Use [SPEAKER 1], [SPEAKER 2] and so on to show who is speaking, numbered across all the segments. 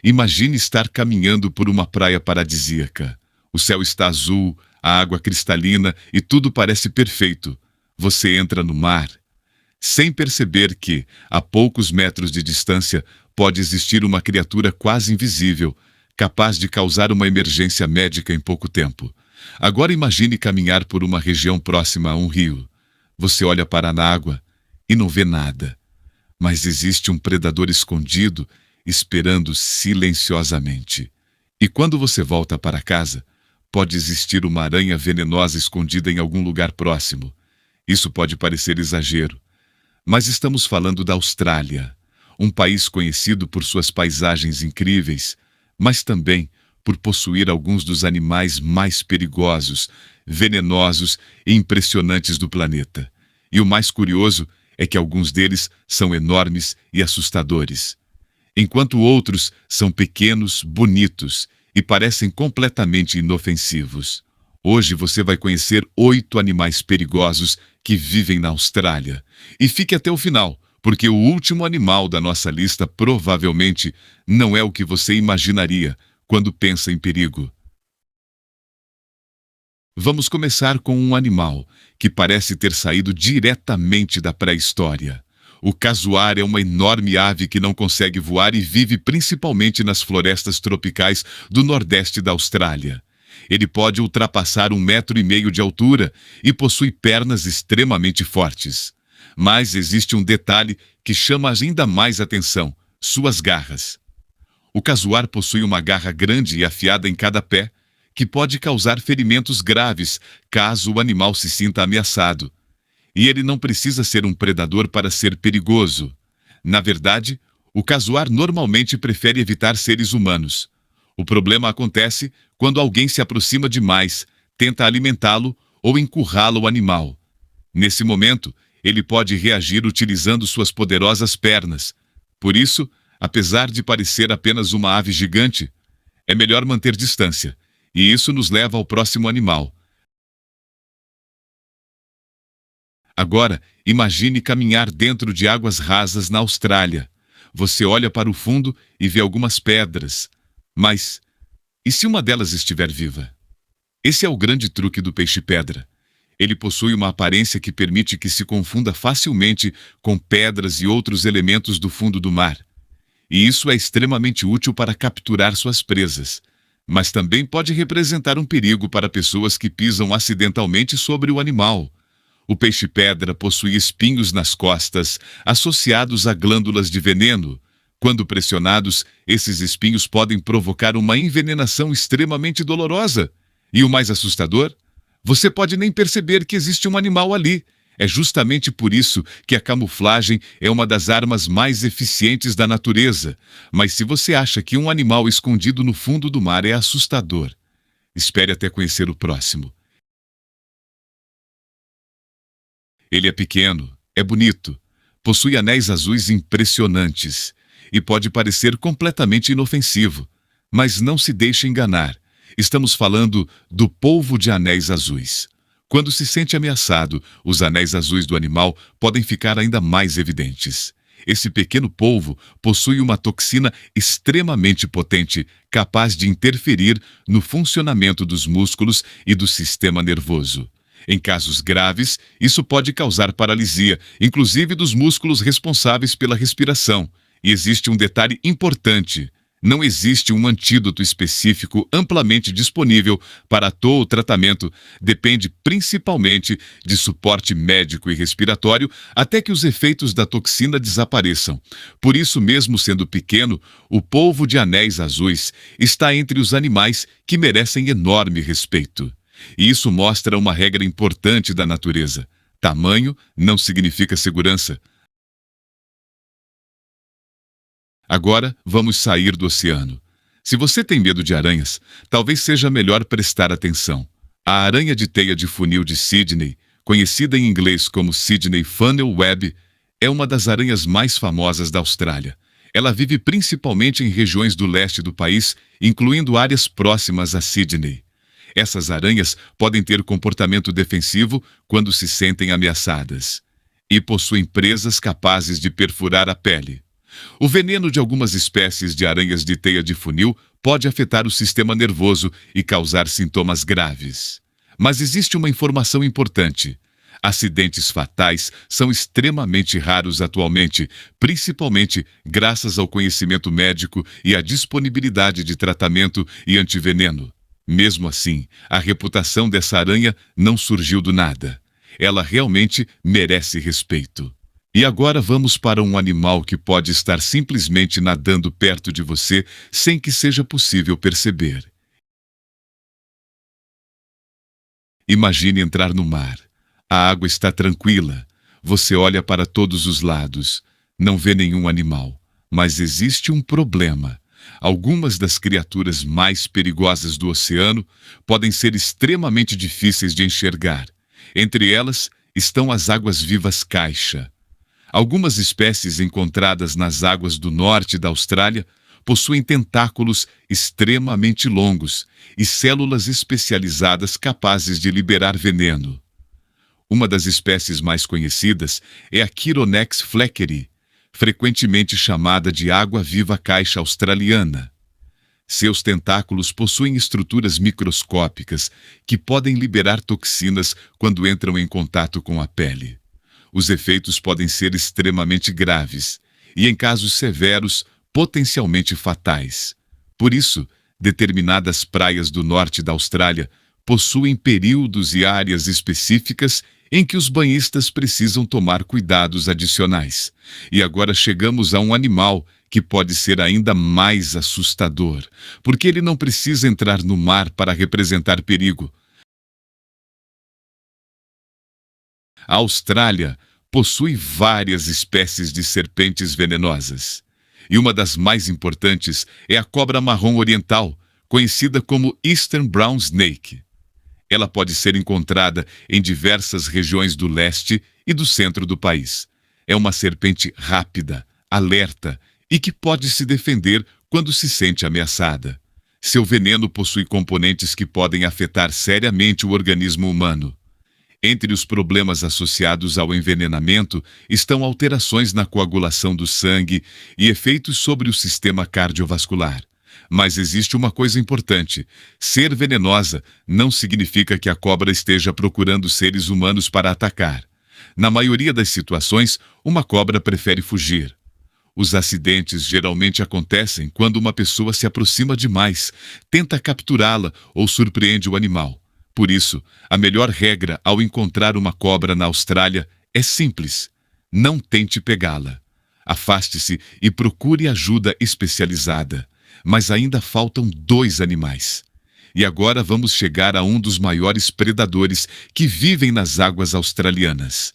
[SPEAKER 1] Imagine estar caminhando por uma praia paradisíaca. O céu está azul, a água cristalina e tudo parece perfeito. Você entra no mar, sem perceber que, a poucos metros de distância, pode existir uma criatura quase invisível, capaz de causar uma emergência médica em pouco tempo. Agora imagine caminhar por uma região próxima a um rio. Você olha para a água e não vê nada. Mas existe um predador escondido, esperando silenciosamente. E quando você volta para casa, pode existir uma aranha venenosa escondida em algum lugar próximo. Isso pode parecer exagero, mas estamos falando da Austrália, um país conhecido por suas paisagens incríveis, mas também por possuir alguns dos animais mais perigosos, venenosos e impressionantes do planeta. E o mais curioso é que alguns deles são enormes e assustadores, enquanto outros são pequenos, bonitos e parecem completamente inofensivos. Hoje você vai conhecer 8 animais perigosos que vivem na Austrália. E fique até o final, porque o último animal da nossa lista provavelmente não é o que você imaginaria quando pensa em perigo. Vamos começar com um animal que parece ter saído diretamente da pré-história. O casuar é uma enorme ave que não consegue voar e vive principalmente nas florestas tropicais do nordeste da Austrália. Ele pode ultrapassar 1,5 metro de altura e possui pernas extremamente fortes. Mas existe um detalhe que chama ainda mais atenção: suas garras. O casuar possui uma garra grande e afiada em cada pé, que pode causar ferimentos graves caso o animal se sinta ameaçado. E ele não precisa ser um predador para ser perigoso. Na verdade, o casuar normalmente prefere evitar seres humanos. O problema acontece quando alguém se aproxima demais, tenta alimentá-lo ou encurrala o animal. Nesse momento, ele pode reagir utilizando suas poderosas pernas. Por isso, apesar de parecer apenas uma ave gigante, é melhor manter distância. E isso nos leva ao próximo animal. Agora, imagine caminhar dentro de águas rasas na Austrália. Você olha para o fundo e vê algumas pedras. Mas, e se uma delas estiver viva? Esse é o grande truque do peixe-pedra. Ele possui uma aparência que permite que se confunda facilmente com pedras e outros elementos do fundo do mar. E isso é extremamente útil para capturar suas presas. Mas também pode representar um perigo para pessoas que pisam acidentalmente sobre o animal. O peixe-pedra possui espinhos nas costas, associados a glândulas de veneno. Quando pressionados, esses espinhos podem provocar uma envenenação extremamente dolorosa. E o mais assustador? Você pode nem perceber que existe um animal ali. É justamente por isso que a camuflagem é uma das armas mais eficientes da natureza. Mas se você acha que um animal escondido no fundo do mar é assustador, espere até conhecer o próximo. Ele é pequeno, é bonito, possui anéis azuis impressionantes e pode parecer completamente inofensivo. Mas não se deixe enganar. Estamos falando do polvo de anéis azuis. Quando se sente ameaçado, os anéis azuis do animal podem ficar ainda mais evidentes. Esse pequeno polvo possui uma toxina extremamente potente, capaz de interferir no funcionamento dos músculos e do sistema nervoso. Em casos graves, isso pode causar paralisia, inclusive dos músculos responsáveis pela respiração. E existe um detalhe importante: não existe um antídoto específico amplamente disponível para todo o tratamento. Depende principalmente de suporte médico e respiratório até que os efeitos da toxina desapareçam. Por isso, mesmo sendo pequeno, o polvo de anéis azuis está entre os animais que merecem enorme respeito. E isso mostra uma regra importante da natureza: tamanho não significa segurança. Agora, vamos sair do oceano. Se você tem medo de aranhas, talvez seja melhor prestar atenção. A aranha de teia de funil de Sydney, conhecida em inglês como Sydney Funnel Web, é uma das aranhas mais famosas da Austrália. Ela vive principalmente em regiões do leste do país, incluindo áreas próximas a Sydney. Essas aranhas podem ter comportamento defensivo quando se sentem ameaçadas. E possuem presas capazes de perfurar a pele. O veneno de algumas espécies de aranhas de teia de funil pode afetar o sistema nervoso e causar sintomas graves. Mas existe uma informação importante. Acidentes fatais são extremamente raros atualmente, principalmente graças ao conhecimento médico e à disponibilidade de tratamento e antiveneno. Mesmo assim, a reputação dessa aranha não surgiu do nada. Ela realmente merece respeito. E agora vamos para um animal que pode estar simplesmente nadando perto de você sem que seja possível perceber. Imagine entrar no mar. A água está tranquila. Você olha para todos os lados. Não vê nenhum animal. Mas existe um problema. Algumas das criaturas mais perigosas do oceano podem ser extremamente difíceis de enxergar. Entre elas estão as águas-vivas caixa. Algumas espécies encontradas nas águas do norte da Austrália possuem tentáculos extremamente longos e células especializadas capazes de liberar veneno. Uma das espécies mais conhecidas é a Chironex fleckeri, frequentemente chamada de água-viva caixa australiana. Seus tentáculos possuem estruturas microscópicas que podem liberar toxinas quando entram em contato com a pele. Os efeitos podem ser extremamente graves e, em casos severos, potencialmente fatais. Por isso, determinadas praias do norte da Austrália possuem períodos e áreas específicas em que os banhistas precisam tomar cuidados adicionais. E agora chegamos a um animal que pode ser ainda mais assustador, porque ele não precisa entrar no mar para representar perigo. A Austrália possui várias espécies de serpentes venenosas. E uma das mais importantes é a cobra marrom oriental, conhecida como Eastern Brown Snake. Ela pode ser encontrada em diversas regiões do leste e do centro do país. É uma serpente rápida, alerta e que pode se defender quando se sente ameaçada. Seu veneno possui componentes que podem afetar seriamente o organismo humano. Entre os problemas associados ao envenenamento estão alterações na coagulação do sangue e efeitos sobre o sistema cardiovascular. Mas existe uma coisa importante: ser venenosa não significa que a cobra esteja procurando seres humanos para atacar. Na maioria das situações, uma cobra prefere fugir. Os acidentes geralmente acontecem quando uma pessoa se aproxima demais, tenta capturá-la ou surpreende o animal. Por isso, a melhor regra ao encontrar uma cobra na Austrália é simples: não tente pegá-la. Afaste-se e procure ajuda especializada. Mas ainda faltam 2 animais. E agora vamos chegar a um dos maiores predadores que vivem nas águas australianas.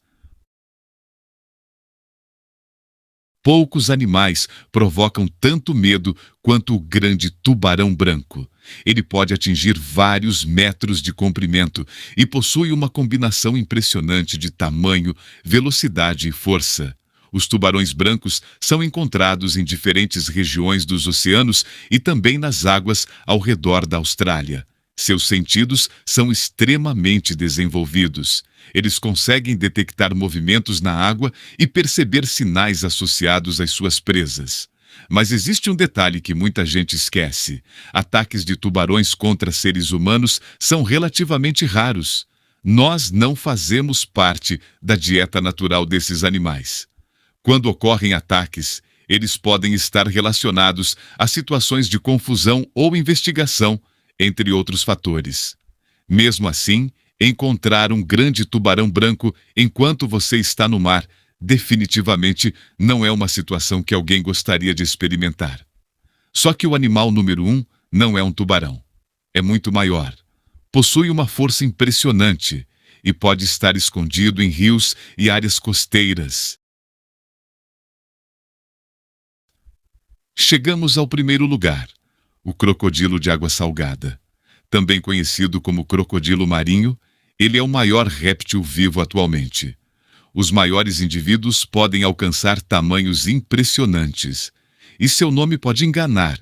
[SPEAKER 1] Poucos animais provocam tanto medo quanto o grande tubarão branco. Ele pode atingir vários metros de comprimento e possui uma combinação impressionante de tamanho, velocidade e força. Os tubarões brancos são encontrados em diferentes regiões dos oceanos e também nas águas ao redor da Austrália. Seus sentidos são extremamente desenvolvidos. Eles conseguem detectar movimentos na água e perceber sinais associados às suas presas. Mas existe um detalhe que muita gente esquece: ataques de tubarões contra seres humanos são relativamente raros. Nós não fazemos parte da dieta natural desses animais. Quando ocorrem ataques, eles podem estar relacionados a situações de confusão ou investigação, entre outros fatores. Mesmo assim, encontrar um grande tubarão branco enquanto você está no mar definitivamente não é uma situação que alguém gostaria de experimentar. Só que o animal número 1 não é um tubarão. É muito maior. Possui uma força impressionante e pode estar escondido em rios e áreas costeiras. Chegamos ao primeiro lugar: o crocodilo de água salgada. Também conhecido como crocodilo marinho, ele é o maior réptil vivo atualmente. Os maiores indivíduos podem alcançar tamanhos impressionantes, e seu nome pode enganar.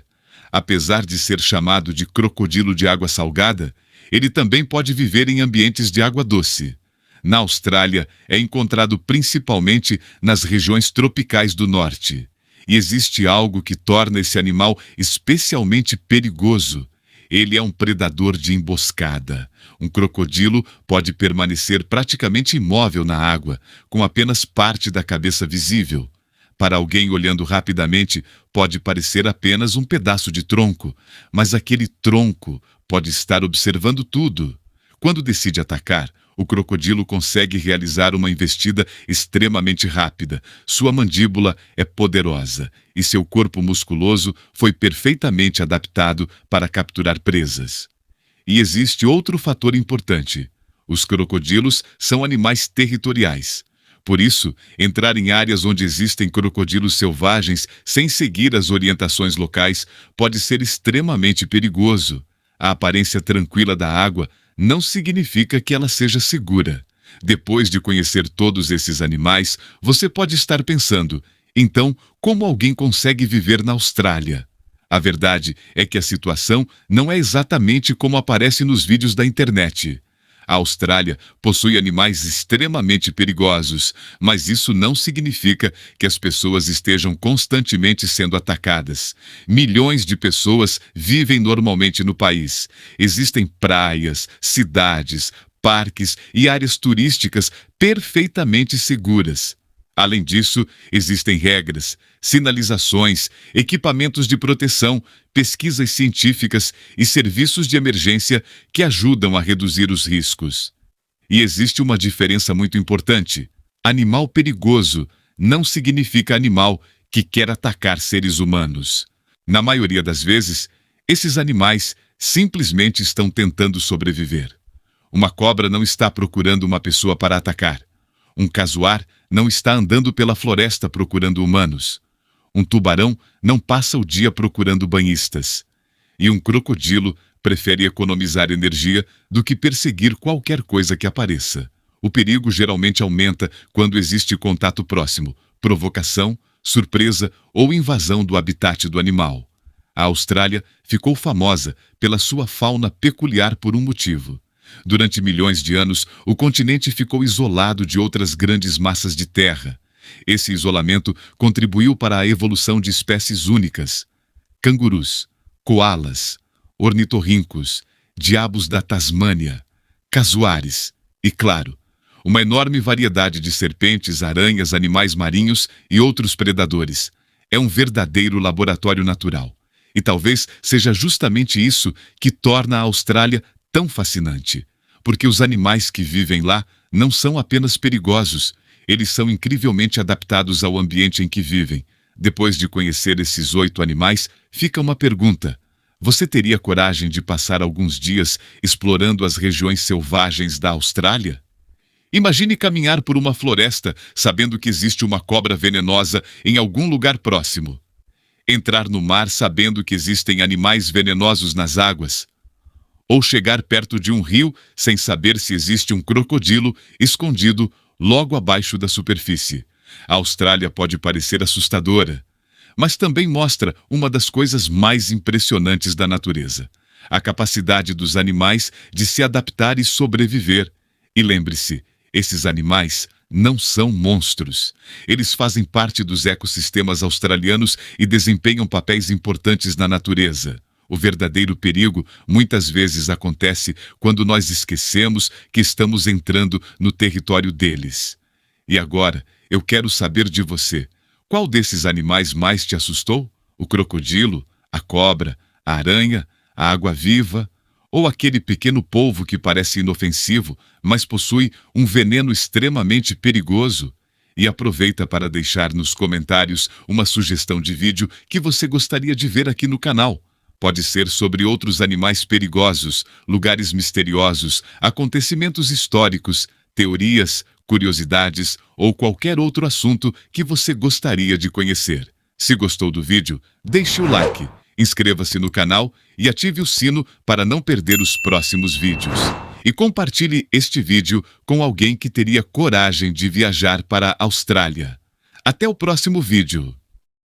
[SPEAKER 1] Apesar de ser chamado de crocodilo de água salgada, ele também pode viver em ambientes de água doce. Na Austrália, é encontrado principalmente nas regiões tropicais do norte. E existe algo que torna esse animal especialmente perigoso. Ele é um predador de emboscada. Um crocodilo pode permanecer praticamente imóvel na água, com apenas parte da cabeça visível. Para alguém olhando rapidamente, pode parecer apenas um pedaço de tronco, mas aquele tronco pode estar observando tudo. Quando decide atacar, o crocodilo consegue realizar uma investida extremamente rápida. Sua mandíbula é poderosa e seu corpo musculoso foi perfeitamente adaptado para capturar presas. E existe outro fator importante. Os crocodilos são animais territoriais. Por isso, entrar em áreas onde existem crocodilos selvagens sem seguir as orientações locais pode ser extremamente perigoso. A aparência tranquila da água não significa que ela seja segura. Depois de conhecer todos esses animais, você pode estar pensando, então, como alguém consegue viver na Austrália? A verdade é que a situação não é exatamente como aparece nos vídeos da internet. A Austrália possui animais extremamente perigosos, mas isso não significa que as pessoas estejam constantemente sendo atacadas. Milhões de pessoas vivem normalmente no país. Existem praias, cidades, parques e áreas turísticas perfeitamente seguras. Além disso, existem regras, sinalizações, equipamentos de proteção, pesquisas científicas e serviços de emergência que ajudam a reduzir os riscos. E existe uma diferença muito importante. Animal perigoso não significa animal que quer atacar seres humanos. Na maioria das vezes, esses animais simplesmente estão tentando sobreviver. Uma cobra não está procurando uma pessoa para atacar. Um casuar não está andando pela floresta procurando humanos. Um tubarão não passa o dia procurando banhistas. E um crocodilo prefere economizar energia do que perseguir qualquer coisa que apareça. O perigo geralmente aumenta quando existe contato próximo, provocação, surpresa ou invasão do habitat do animal. A Austrália ficou famosa pela sua fauna peculiar por um motivo. Durante milhões de anos, o continente ficou isolado de outras grandes massas de terra. Esse isolamento contribuiu para a evolução de espécies únicas. Cangurus, coalas, ornitorrincos, diabos da Tasmânia, casuares e, claro, uma enorme variedade de serpentes, aranhas, animais marinhos e outros predadores. É um verdadeiro laboratório natural. E talvez seja justamente isso que torna a Austrália tão fascinante, porque os animais que vivem lá não são apenas perigosos, eles são incrivelmente adaptados ao ambiente em que vivem. Depois de conhecer esses 8 animais, fica uma pergunta. Você teria coragem de passar alguns dias explorando as regiões selvagens da Austrália? Imagine caminhar por uma floresta sabendo que existe uma cobra venenosa em algum lugar próximo. Entrar no mar sabendo que existem animais venenosos nas águas. Ou chegar perto de um rio sem saber se existe um crocodilo escondido logo abaixo da superfície. A Austrália pode parecer assustadora, mas também mostra uma das coisas mais impressionantes da natureza: a capacidade dos animais de se adaptar e sobreviver. E lembre-se, esses animais não são monstros. Eles fazem parte dos ecossistemas australianos e desempenham papéis importantes na natureza. O verdadeiro perigo muitas vezes acontece quando nós esquecemos que estamos entrando no território deles. E agora, eu quero saber de você. Qual desses animais mais te assustou? O crocodilo, a cobra, a aranha, a água-viva? Ou aquele pequeno polvo que parece inofensivo, mas possui um veneno extremamente perigoso? E aproveita para deixar nos comentários uma sugestão de vídeo que você gostaria de ver aqui no canal. Pode ser sobre outros animais perigosos, lugares misteriosos, acontecimentos históricos, teorias, curiosidades ou qualquer outro assunto que você gostaria de conhecer. Se gostou do vídeo, deixe o like, inscreva-se no canal e ative o sino para não perder os próximos vídeos. E compartilhe este vídeo com alguém que teria coragem de viajar para a Austrália. Até o próximo vídeo!